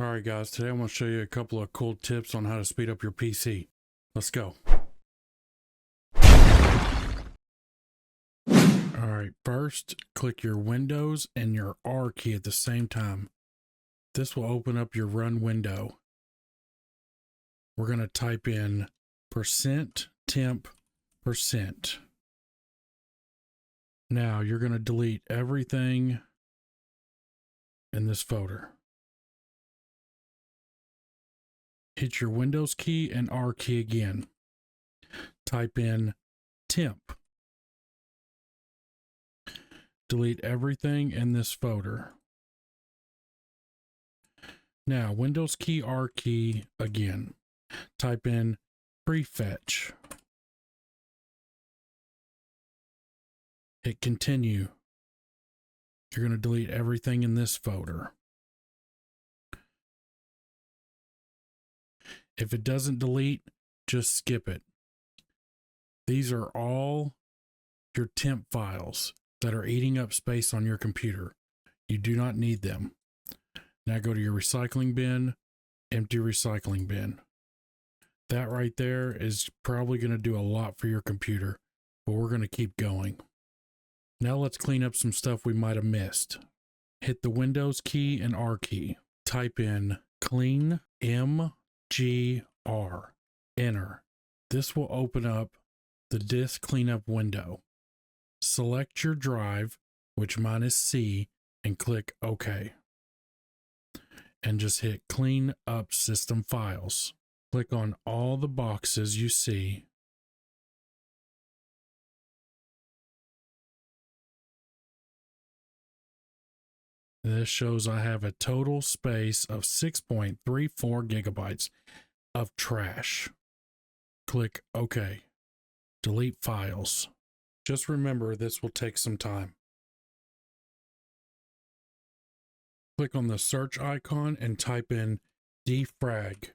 All right, guys, today I'm going to show you a couple of cool tips on how to speed up your PC. Let's go. All right, first, click your Windows and your R key at the same time. This will open up your run window. We're going to type in %temp%. Now, you're going to delete everything in this folder. Hit your Windows key and R key again. Type in temp. Delete everything in this folder. Now, Windows key, R key again. Type in prefetch. Hit continue. You're going to delete everything in this folder. If it doesn't delete, just skip it. These are all your temp files that are eating up space on your computer. You do not need them. Now go to your recycling bin, empty recycling bin. That right there is probably going to do a lot for your computer, but we're going to keep going. Now let's clean up some stuff we might have missed. Hit the Windows key and R key. Type in clean MGR. Enter. This will open up the disk cleanup window. Select your drive, which mine is C, and click OK. And just hit Clean Up System Files. Click on all the boxes you see. This shows I have a total space of 6.34 gigabytes of trash. Click OK. Delete files. Just remember, this will take some time. Click on the search icon and type in defrag.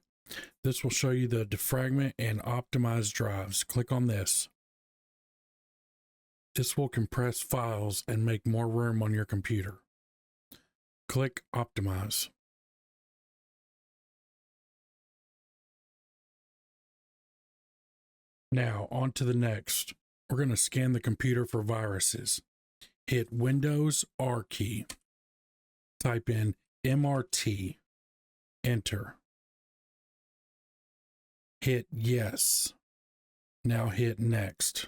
This will show you the defragment and optimize drives. Click on this. This will compress files and make more room on your computer. Click optimize. Now on to the next. We're going to scan the computer for viruses. Hit Windows R key. Type in MRT. Enter. Hit yes. Now hit next.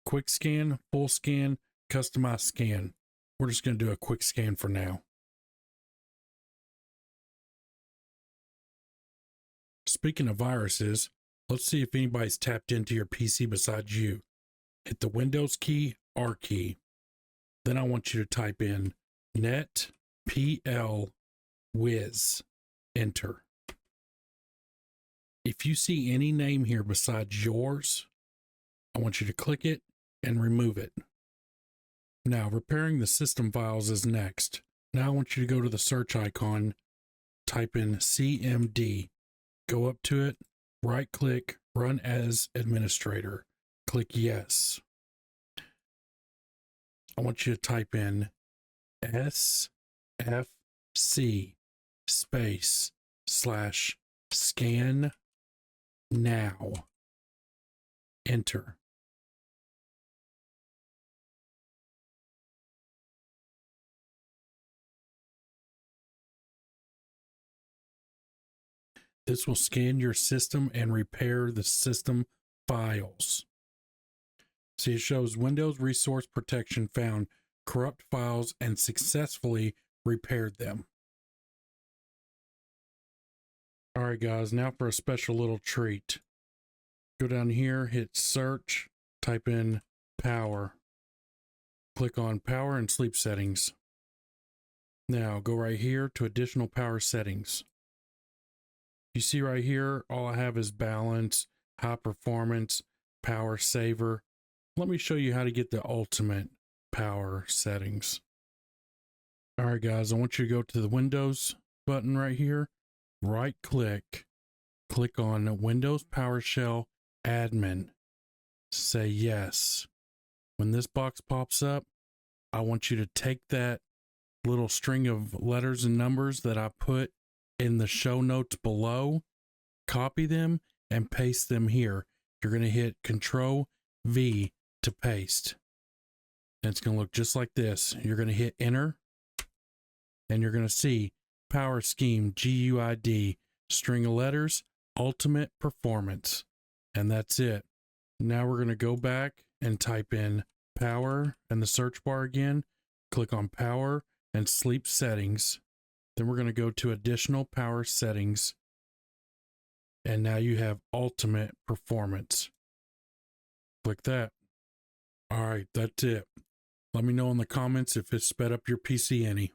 Quick scan, full scan, customize scan. We're just going to do a quick scan for now. Speaking of viruses, let's see if anybody's tapped into your PC besides you. Hit the Windows key, R key. Then I want you to type in netplwiz. Enter. If you see any name here besides yours, I want you to click it and remove it. Now, repairing the system files is next. Now I want you to go to the search icon, type in CMD, go up to it, right click, run as administrator, click yes. I want you to type in SFC /scan now. Enter. This will scan your system and repair the system files. See, it shows Windows Resource Protection found corrupt files and successfully repaired them. All right, guys, now for a special little treat. Go down here, hit search, type in power. Click on power and sleep settings. Now go right here to additional power settings. You see right here, all I have is balance, high performance, power saver. Let me show you how to get the ultimate power settings. All right, guys, I want you to go to the Windows button right here, right click, click on Windows PowerShell Admin. Say yes. When this box pops up, I want you to take that little string of letters and numbers that I put in the show notes below, copy them and paste them here. You're going to hit Control V to paste. And it's going to look just like this. You're going to hit enter and you're going to see Power Scheme GUID, string of letters, ultimate performance. And that's it. Now we're going to go back and type in power in the search bar again. Click on power and sleep settings. Then we're going to go to additional power settings. And now you have ultimate performance. Click that. All right, that's it. Let me know in the comments if it sped up your PC any.